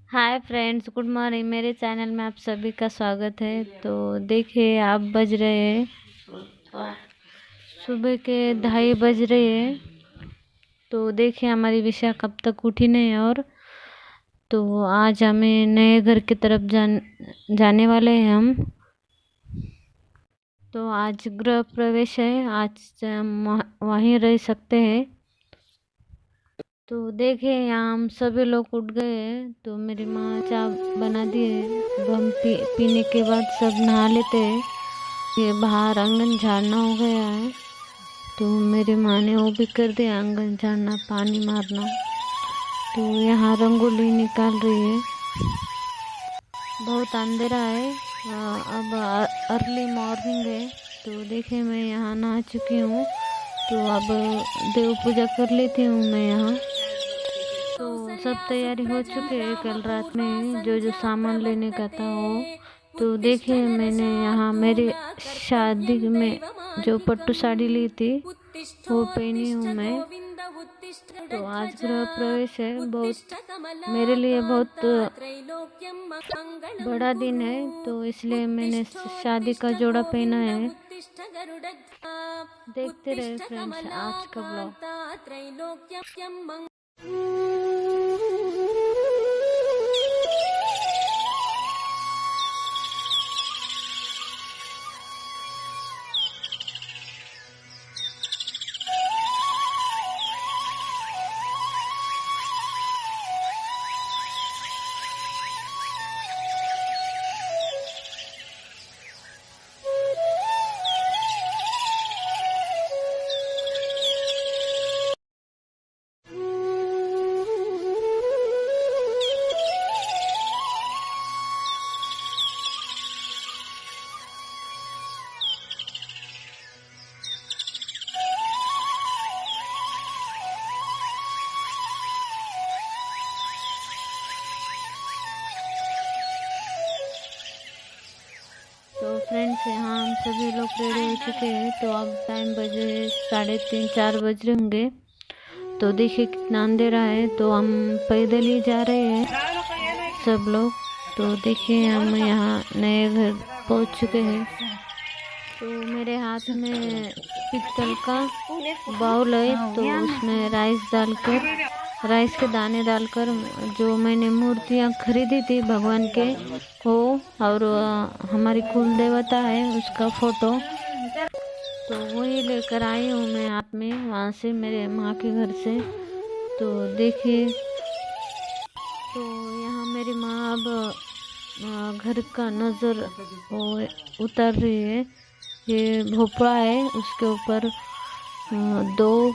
Hi friends, good morning. मेरे channel में आप सभी का स्वागत है। तो देखिए, आप बज रहे हैं सुबह के 2:30 बज रहे हैं। तो देखिए, हमारी विषा कब तक उठी नहीं। और तो आज हमें नए घर की तरफ जाने वाले हैं हम। तो आज गृह प्रवेश है। आज हम वहीं रह सकते हैं। तो देखिए, यहाँ हम सभी लोग उठ गए हैं। तो मेरी माँ चाय बना दी है। अब हम पीने के बाद सब नहा लेते हैं। ये बाहर आंगन झाड़ना हो गया है। तो मेरी माँ ने वो भी कर दिया, आंगन झाड़ना, पानी मारना। तो यहाँ रंगोली निकाल रही है। बहुत अंधेरा है। अब अर्ली मॉर्निंग है। तो देखिए, मैं यहाँ नहा चुकी हूँ। तो अब देव पूजा कर लेती हूँ मैं यहाँ। तो सब तैयारी हो चुके है। कल रात में जो जो सामान लेने का था वो। तो देखिए, मैंने यहाँ मेरी शादी में जो पट्टू साड़ी ली थी वो पहनी हूँ मैं। तो आज गृह प्रवेश है। बहुत मेरे लिए बहुत बड़ा दिन है। तो इसलिए मैंने शादी का जोड़ा पहना है। देखते रहे फ्रेंड्स आज का ब्लॉग। तो फ्रेंड्स, यहाँ हम सभी लोग रेडी हो चुके हैं। तो अब टाइम बजे 3:30-4 बज रहे होंगे। तो देखिए कितना अंधेरा है। तो हम पैदल ही जा रहे हैं सब लोग। तो देखिए, हम यहाँ नए घर पहुँच चुके हैं। तो मेरे हाथ में पित्तल का बाउल है। तो उसमें राइस के दाने डालकर जो मैंने मूर्तियाँ खरीदी थी भगवान के वो, और हमारी कुल देवता है उसका फोटो, तो वही लेकर आई हूँ मैं हाथ में, वहाँ से मेरे माँ के घर से। तो देखिए, तो यहाँ मेरी माँ अब घर का नज़र वो उतार रही है। ये भोपड़ा है, उसके ऊपर 2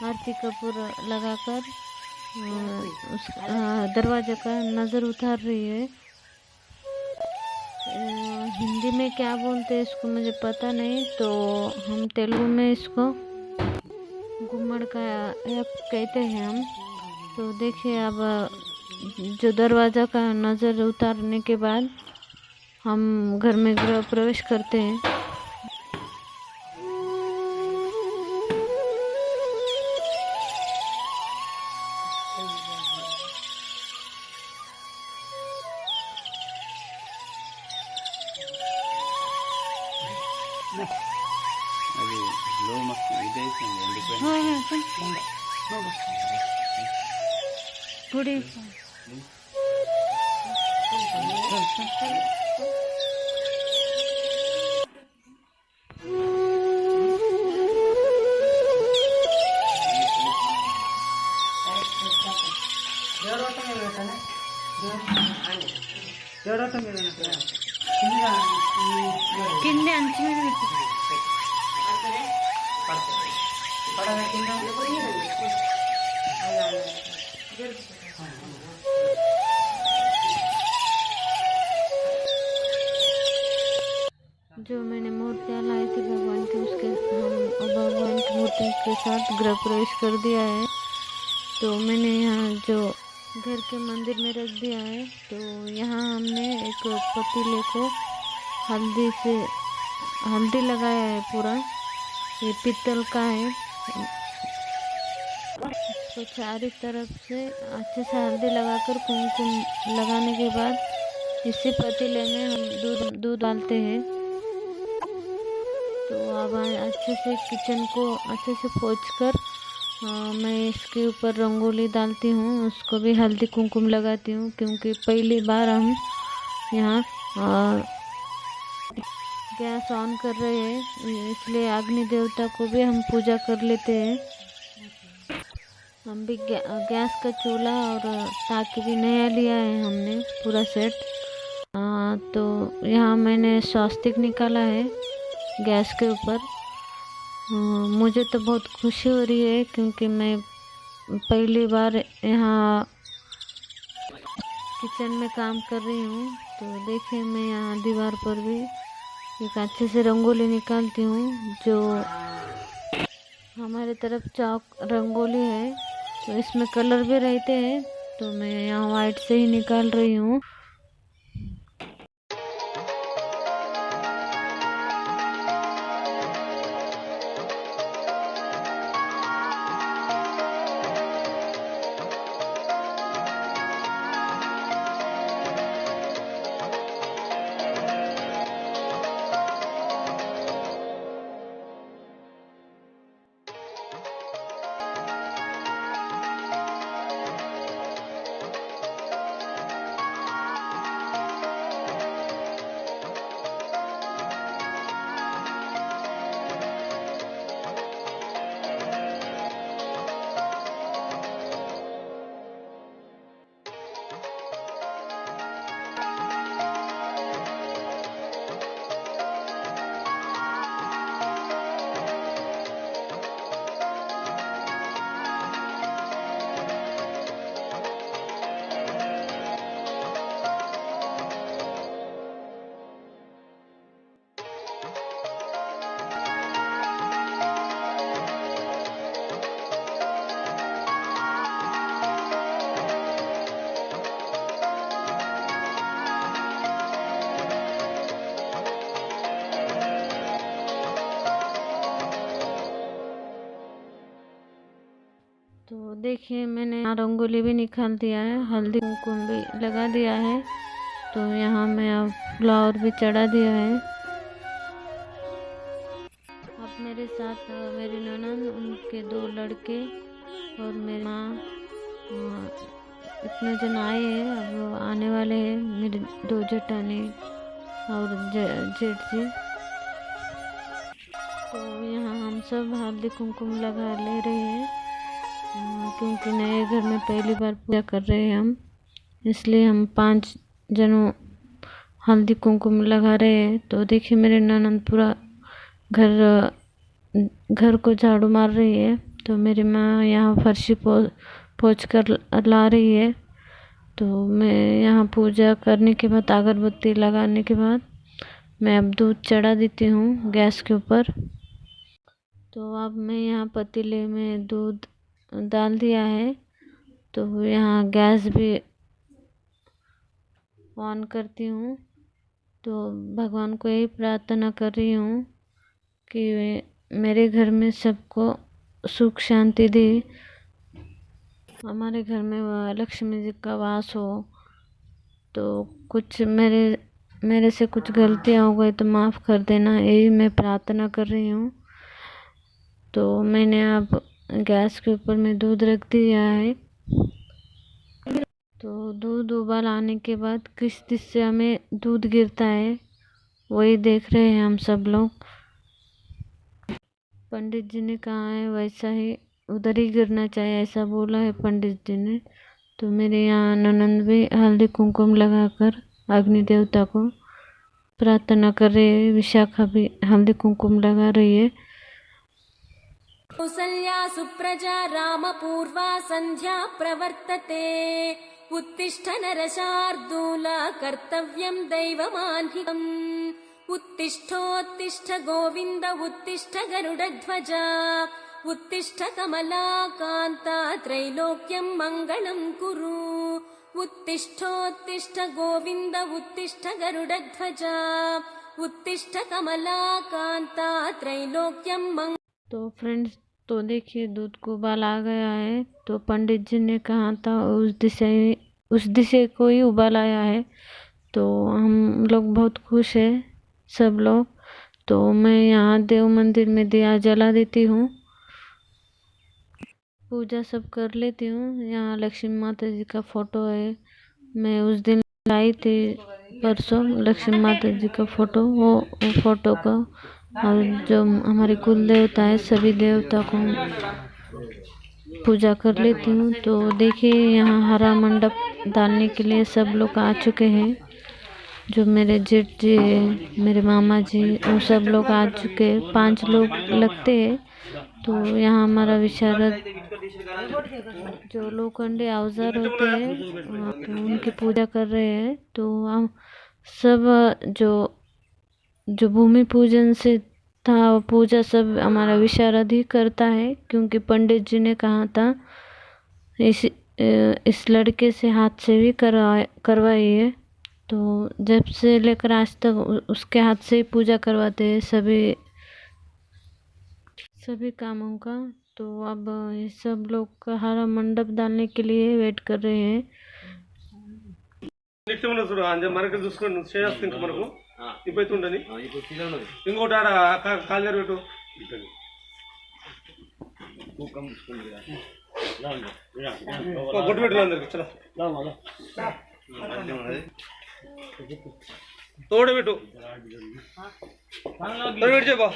आरती कपूर लगाकर उस दरवाजे का नज़र उतार रही है। हिंदी में क्या बोलते हैं इसको मुझे पता नहीं। तो हम तेलुगु में इसको गुम्मड़ का कहते हैं हम। तो देखिए, अब जो दरवाज़ा का नज़र उतारने के बाद हम घर में गृह प्रवेश करते हैं। అది లో మస్తు ఇదేసింది ఎండిపోయింది थोड़ी కింద అంచు మీద పెట్టు. जो मैंने मूर्तियाँ लाई थी भगवान की, उसके हम भगवान की मूर्ति के साथ गृह प्रवेश कर दिया है। तो मैंने यहाँ जो घर के मंदिर में रख दिया है। तो यहाँ हमने एक पतीले को हल्दी लगाया है पूरा। ये पित्तल का है। इसको चारों तरफ से अच्छे से हल्दी लगाकर कुमकुम लगाने के बाद इसी पतीले में हम दूध डालते हैं। तो अब अच्छे से किचन को अच्छे से पोंछकर मैं इसके ऊपर रंगोली डालती हूँ, उसको भी हल्दी कुमकुम लगाती हूँ, क्योंकि पहली बार हम यहाँ गैस ऑन कर रहे हैं, इसलिए अग्नि देवता को भी हम पूजा कर लेते हैं। हम भी गैस का चूल्हा और टाकी भी नया लिया है हमने, पूरा सेट। तो यहाँ मैंने स्वास्तिक निकाला है गैस के ऊपर। मुझे तो बहुत खुशी हो रही है, क्योंकि मैं पहली बार यहाँ किचन में काम कर रही हूँ। तो देखिए, मैं यहाँ दीवार पर भी एक अच्छे से रंगोली निकालती हूँ, जो हमारे तरफ चौक रंगोली है, तो इसमें कलर भी रहते हैं, तो मैं यहाँ वाइट से ही निकाल रही हूँ। तो देखिए, मैंने यहाँ रंगोली भी निकाल दिया है, हल्दी कुमकुम भी लगा दिया है। तो यहाँ मैं अब फ्लावर भी चढ़ा दिया है। अब मेरे साथ मेरी ननद, उनके 2 लड़के और मेरी माँ, इतने जन आए हैं। अब आने वाले हैं मेरे 2 जेठानी और जेठ जी। तो यहाँ हम सब हल्दी कुमकुम लगा ले रहे हैं, क्योंकि नए घर में पहली बार पूजा कर रहे हैं हम, इसलिए हम 5 जनों हल्दी कुमकुम लगा रहे हैं। तो देखिए, मेरे ननद पूरा घर को झाड़ू मार रही है, तो मेरी माँ यहाँ फर्शी पोंछ कर ला रही है। तो मैं यहाँ पूजा करने के बाद, अगरबत्ती लगाने के बाद, मैं अब दूध चढ़ा देती हूँ गैस के ऊपर। तो अब मैं यहाँ पतीले में दूध डाल दिया है, तो यहाँ गैस भी ऑन करती हूँ। तो भगवान को यही प्रार्थना कर रही हूँ कि मेरे घर में सबको सुख शांति दे, हमारे घर में लक्ष्मी जी का वास हो। तो कुछ मेरे से कुछ गलतियाँ हो गई तो माफ़ कर देना, यही मैं प्रार्थना कर रही हूँ। तो मैंने अब गैस के ऊपर में दूध रख दिया है। तो दूध उबाल आने के बाद किस दिशा से हमें दूध गिरता है, वही देख रहे हैं हम सब लोग। पंडित जी ने कहा है वैसा ही उधर ही गिरना चाहिए, ऐसा बोला है पंडित जी ने। तो मेरे यहाँ ननंद भी हल्दी कुमकुम लगाकर अग्नि देवता को प्रार्थना कर रही है। विशाखा भी हल्दी कुमकुम लगा रही है। कौसल्या सुप्रजा रामपूर्वा सन्ध्या प्रवर्तते। उत्तिष्ठ नरशार्दूल कर्तव्यं दैवमान्धिकम्। उत्तिष्ठोत्तिष्ठ गोविन्द उत्तिष्ठ गरुडध्वजा। उत्तिष्ठ कमलाकान्ता त्रैलोक्यं मङ्गलं कुरु। उत्तिष्ठोत्तिष्ठ गोविन्द उत्तिष्ठ गरुडध्वजा। उत्तिष्ठ कमलाकान्ता त्रैलोक्यं तो फ्रेंड्स, तो देखिए दूध को उबाल आ गया है। तो पंडित जी ने कहा था उस दिशा को ही उबाल आया है। तो हम लोग बहुत खुश है सब लोग। तो मैं यहाँ देव मंदिर में दिया जला देती हूँ, पूजा सब कर लेती हूँ। यहाँ लक्ष्मी माता जी का फोटो है। मैं उस दिन लाई थी परसों लक्ष्मी माता जी का फोटो, वो फोटो का। और जो हमारे कुल देवता है सभी देवता को पूजा कर लेती हूँ। तो देखिए यहाँ हरा मंडप डालने के लिए सब लोग आ चुके हैं। जो मेरे जेठ जी है, मेरे मामा जी, वो सब लोग आ चुके हैं। 5 लोग लगते हैं। तो यहाँ हमारा विशारद जो लोखंडी औजार होते हैं तो उनकी पूजा कर रहे हैं। तो हम सब जो जो भूमि पूजन से था वो पूजा सब हमारा विशारद ही करता है, क्योंकि पंडित जी ने कहा था इस लड़के से हाथ से भी करवाइए। तो जब से लेकर आज तक उसके हाथ से ही पूजा करवाते हैं सभी कामों का। तो अब ये सब लोग का हरा मंडप डालने के लिए वेट कर रहे हैं। చూడు అంతే మనకి చూసుకొని చేయాల్సింది ఇంకా మనకు ఇప్పుడు ఉండని ఇంకోటి ఆడ కాలు పెట్టు గొడ్డు పెట్టు అందరికి చలో తోడు పెట్టు తోడు పెట్టి చెప్పా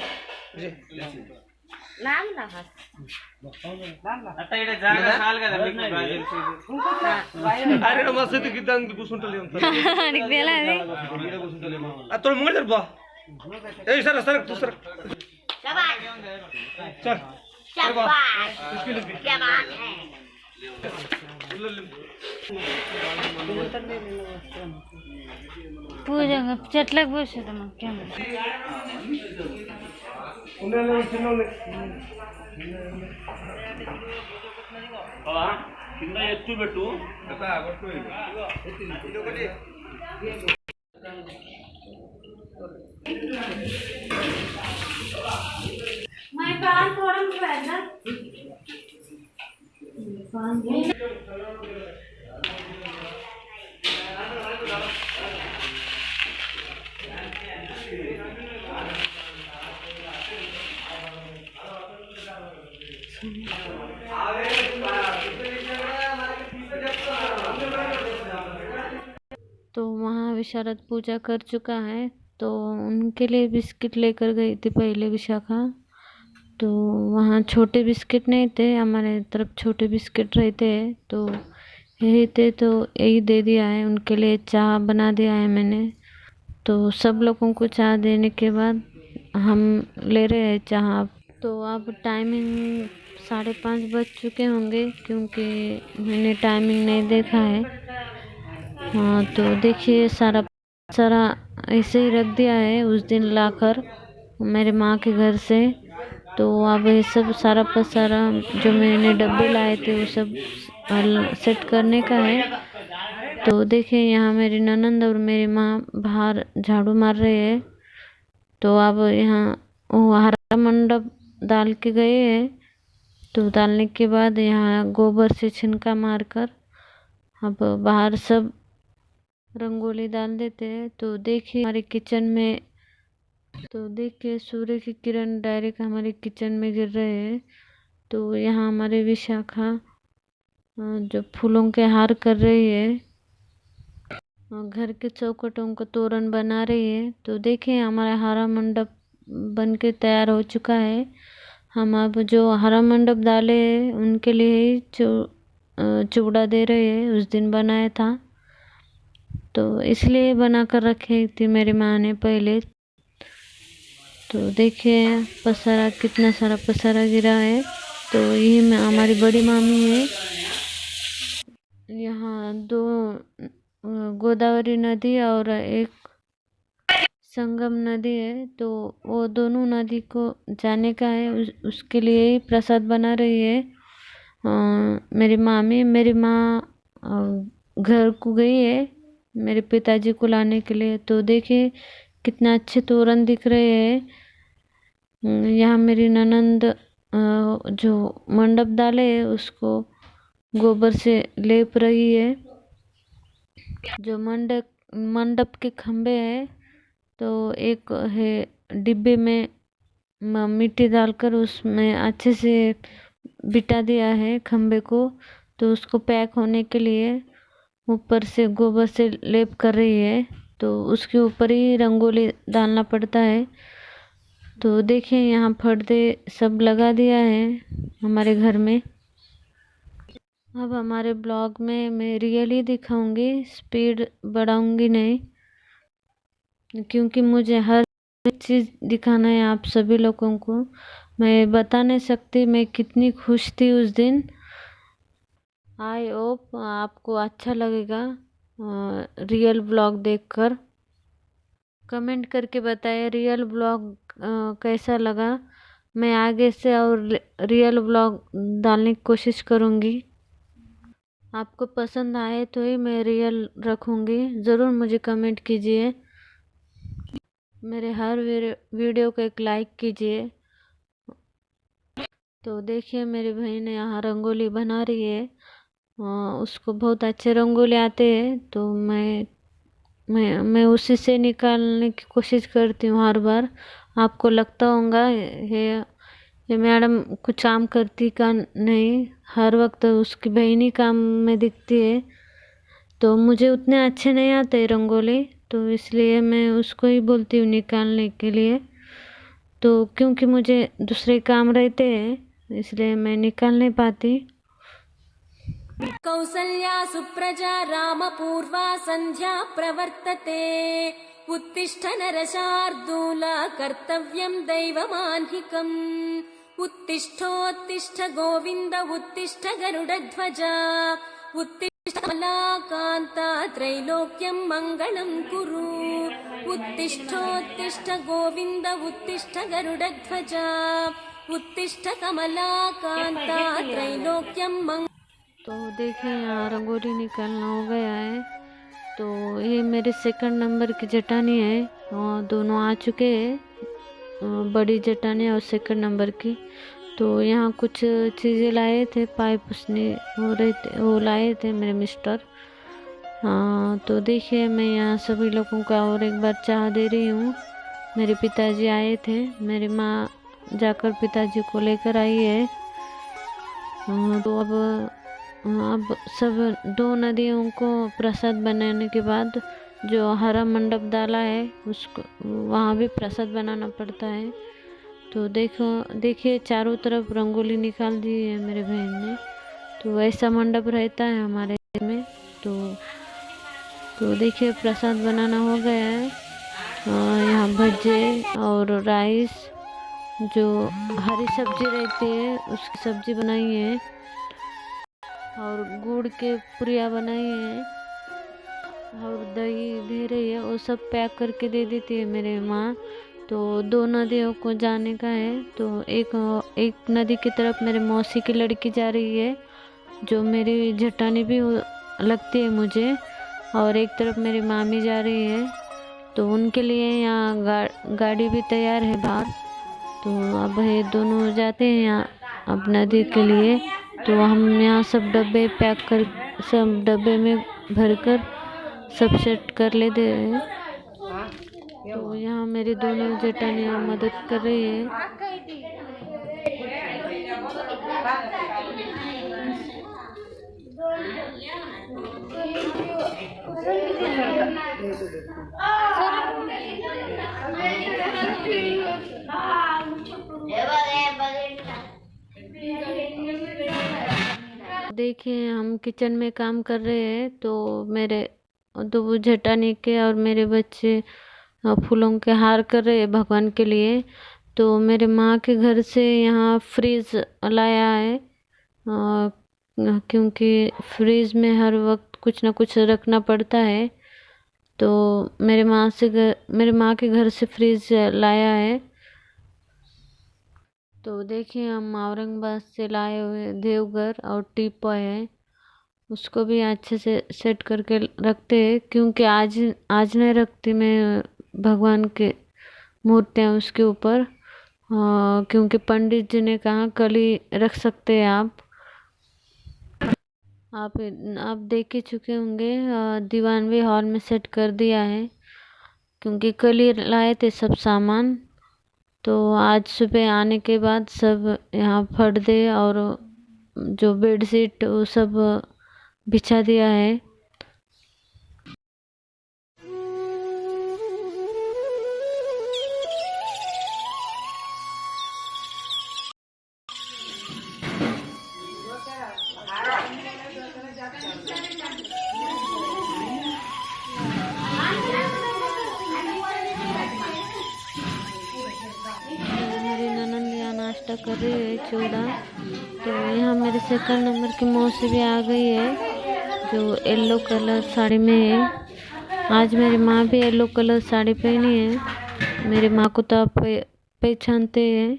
అరే మస్తు గిద్దానికి కూర్చుంటలే తోడు ముంగడు జరుపా ఏ సరే సరే తూ సరే చల్ పూజ చెట్లకు పోసేద్దాం కింద ఎత్తు పెట్టు तो वहाँ विशारद पूजा कर चुका है। तो उनके लिए बिस्किट लेकर गई थी पहले विशाखा। तो वहाँ छोटे बिस्किट नहीं थे, हमारे तरफ छोटे बिस्किट रहते हैं। तो यही थे तो यही दे दिया है। उनके लिए चाय बना दिया है मैंने। तो सब लोगों को चाय देने के बाद हम ले रहे हैं चाय। तो अब टाइमिंग 5:30 बज चुके होंगे, क्योंकि मैंने टाइमिंग नहीं देखा है। हाँ तो देखिए सारा ऐसे ही रख दिया है उस दिन लाकर मेरे माँ के घर से। तो अब ये सब सारा पसारा जो मैंने डब्बे लाए थे वो सब सेट करने का है। तो देखिए यहाँ मेरी ननंद और मेरी माँ बाहर झाड़ू मार रहे हैं। तो अब यहाँ वो हरा मंडप डाल के गए हैं। तो डालने के बाद यहाँ गोबर से छिनका मारकर अब बाहर सब रंगोली डाल देते हैं। तो देखिए हमारे किचन में, तो देखिए सूर्य की किरण डायरेक्ट हमारे किचन में गिर रहे हैं। तो यहाँ हमारे विशाखा जो फूलों के हार कर रही है, घर के चौखटों को तोरण बना रही है। तो देखिए हमारा हरा मंडप बन के तैयार हो चुका है। हम अब जो हरा मंडप डाले हैं उनके लिए ही चूड़ा दे रहे हैं। उस दिन बनाया था तो इसलिए बना कर रखी थी मेरी माँ ने पहले। तो देखिए पसारा, कितना सारा पसारा गिरा है। तो यही हमारी बड़ी मामी है। यहाँ 2 गोदावरी नदी और एक संगम नदी है। तो वो दोनों नदी को जाने का है, उसके लिए ही प्रसाद बना रही है मेरी मामी। मेरी माँ घर को गई है मेरे पिताजी को लाने के लिए। तो देखिए कितना अच्छे तोरण दिख रहे हैं। यहाँ मेरी ननंद जो मंडप डाले है उसको गोबर से लेप रही है। जो मंडप के खम्भे हैं तो एक है डिब्बे में मिट्टी डालकर उसमें अच्छे से बिठा दिया है खम्भे को, तो उसको पैक होने के लिए ऊपर से गोबर से लेप कर रही है। तो उसके ऊपर ही रंगोली डालना पड़ता है। तो देखिए यहाँ पर्दे सब लगा दिया है हमारे घर में। अब हमारे ब्लॉग में मैं रियली दिखाऊंगी, स्पीड बढ़ाऊंगी नहीं, क्योंकि मुझे हर चीज़ दिखाना है आप सभी लोगों को। मैं बता नहीं सकती मैं कितनी खुश थी उस दिन। आई होप आपको अच्छा लगेगा रियल ब्लॉग देखकर। कमेंट करके बताइए रियल ब्लॉग कैसा लगा। मैं आगे से और रियल ब्लॉग डालने की कोशिश करूँगी। आपको पसंद आए तो ही मैं रियल रखूँगी। ज़रूर मुझे कमेंट कीजिए। मेरे हर वीडियो को एक लाइक कीजिए। तो देखिए मेरी बहन यहाँ रंगोली बना रही है। उसको बहुत अच्छे रंगोली आते हैं, तो मैं उसी से निकालने की कोशिश करती हूँ हर बार। आपको लगता होगा ये मैडम कुछ काम करती का नहीं, हर वक्त उसकी बहन ही काम में दिखती है। तो मुझे उतने अच्छे नहीं आते रंगोली, तो इसलिए मैं उसको ही बोलती हूँ निकालने के लिए। तो क्योंकि मुझे दूसरे काम रहते हैं इसलिए मैं निकाल नहीं पाती। कौसल्या सुप्रजा रामपूर्वा सन्ध्या प्रवर्तते उत्तिष्ठ नरशार्दूल कर्तव्यं दैवमाह्निकम् उत्तिष्ठोत्तिष्ठ गोविन्द उत्तिष्ठ गरुडध्वजा उत्तिष्ठ कमलाकान्ता त्रैलोक्यं मङ्गलं कुरु उत्तिष्ठोत्तिष्ठ गोविन्द उत्तिष्ठ गरुडध्वजा उत्तिष्ठ कमलाकान्ता त्रैलोक्यं तो देखिए यहाँ रंगोली निकालना हो गया है। तो ये मेरे सेकंड नंबर की जटानी है और दोनों आ चुके हैं, बड़ी जटानी और सेकंड नंबर की। तो यहाँ कुछ चीज़ें लाए थे, पाइप उसने हो रहे थे, वो लाए थे मेरे मिस्टर। हाँ तो देखिए मैं यहाँ सभी लोगों का और एक बार चाय दे रही हूँ। मेरे पिताजी आए थे, मेरी माँ जाकर पिताजी को लेकर आई है। तो अब सब 2 नदियों को प्रसाद बनाने के बाद जो हरा मंडप डाला है उसको वहाँ भी प्रसाद बनाना पड़ता है। तो देखिए चारों तरफ रंगोली निकाल दी है मेरे बहन ने। तो ऐसा मंडप रहता है हमारे में। तो देखिए प्रसाद बनाना हो गया है। यहाँ भज्जे और राइस, जो हरी सब्जी रहती है उसकी सब्जी बनाई है और गुड़ के पुरिया बनाई है और दही दे रही है। वो सब पैक करके दे देती है मेरे माँ। तो 2 नदियों को जाने का है। तो एक नदी की तरफ मेरे मौसी की लड़की जा रही है, जो मेरी जटानी भी लगती है मुझे, और एक तरफ मेरी मामी जा रही है। तो उनके लिए यहाँ गाड़ी भी तैयार है बाहर। तो अब ये दोनों जाते हैं यहाँ अब नदी के लिए। तो हम यहाँ सब डब्बे पैक कर, सब डब्बे में भरकर सब सेट कर लेते हैं। तो यहाँ मेरी दोनों जेठानियाँ मदद कर रही है। देखिए हम किचन में काम कर रहे हैं। तो मेरे 2 जेठानी के और मेरे बच्चे फूलों के हार कर रहे हैं भगवान के लिए। तो मेरे माँ के घर से यहाँ फ्रीज लाया है, क्योंकि फ्रीज में हर वक्त कुछ ना कुछ रखना पड़ता है। तो मेरे माँ के घर से फ्रीज लाया है। तो देखिए हम औरंगाबाद से लाए हुए देवघर और टीपॉय है, उसको भी अच्छे से सेट करके रखते हैं। क्योंकि आज नहीं रखती मैं भगवान के मूर्तियाँ उसके ऊपर। क्योंकि पंडित जी ने कहा कल ही रख सकते हैं आप। आप देख ही चुके होंगे, दीवानवे हॉल में सेट कर दिया है क्योंकि कल ही लाए थे सब सामान। तो आज सुबह आने के बाद सब यहाँ पर्दे और जो बेडशीट वो सब बिछा दिया है। मेरी ननंद यहाँ नाश्ता कर रही है चूड़ा। तो यहाँ मेरे सेकंड नंबर की मौसी भी आ गई है जो येलो कलर साड़ी में है। आज मेरी माँ भी येलो कलर साड़ी पहनी है। मेरी माँ को तो आप पहचानते हैं।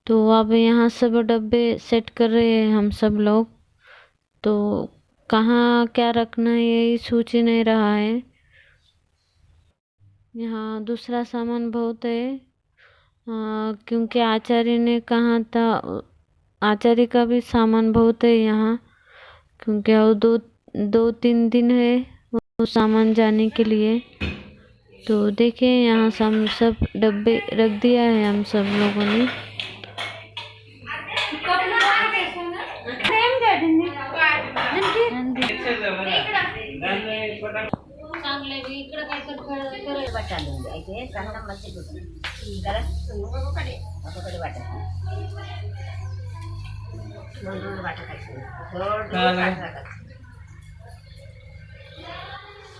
तो अब यहाँ सब डब्बे सेट कर रहे हैं हम सब लोग। तो कहाँ क्या रखना है यही सोच ही नहीं रहा है। यहाँ दूसरा सामान बहुत है, क्योंकि आचार्य ने कहा था। आचार्य का भी सामान बहुत है यहाँ, क्योंकि और दो तीन दिन है वो सामान जाने के लिए। तो देखिए यहाँ सब डब्बे रख दिया है हम सब लोगों ने।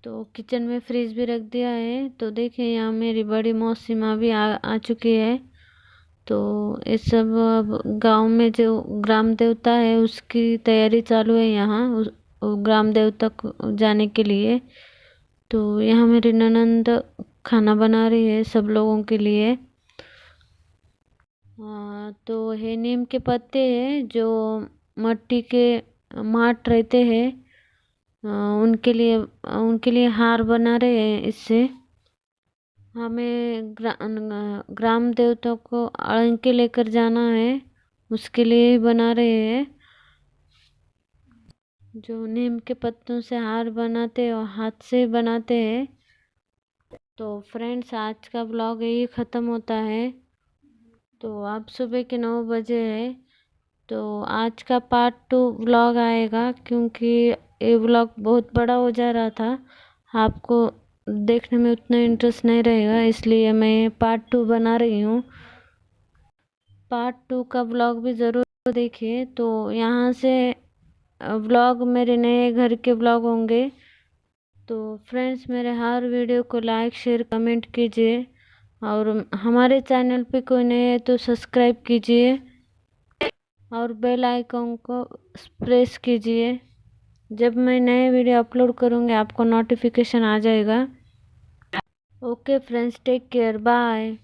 तो किचन में फ्रिज भी रख दिया है। तो देखिए यहाँ मेरी बड़ी मौसी माँ भी आ चुकी है। तो ये सब अब गांव में जो ग्राम देवता है उसकी तैयारी चालू है यहाँ ग्राम देवता को जाने के लिए। तो यहाँ मेरी ननंद खाना बना रही है सब लोगों के लिए। तो है नीम के पत्ते हैं जो मट्टी के माट रहते हैं, उनके लिए हार बना रहे हैं। इससे हमें ग्राम देवता को अलंके लेकर जाना है, उसके लिए ही बना रहे हैं। जो नीम के पत्तों से हार बनाते हैं और हाथ से बनाते हैं। तो फ्रेंड्स आज का ब्लॉग यही ख़त्म होता है। तो अब सुबह के 9 बजे है। तो आज का पार्ट 2 व्लॉग आएगा, क्योंकि ये व्लॉग बहुत बड़ा हो जा रहा था, आपको देखने में उतना इंटरेस्ट नहीं रहेगा, इसलिए मैं पार्ट 2 बना रही हूँ। पार्ट 2 का व्लॉग भी ज़रूर देखिए। तो यहाँ से व्लॉग मेरे नए घर के व्लॉग होंगे। तो फ्रेंड्स मेरे हर वीडियो को लाइक शेयर कमेंट कीजिए, और हमारे चैनल पे कोई नए है तो सब्सक्राइब कीजिए और बेल आइकन को प्रेस कीजिए। जब मैं नए वीडियो अपलोड करूँगी आपको नोटिफिकेशन आ जाएगा। Okay friends, take care, bye.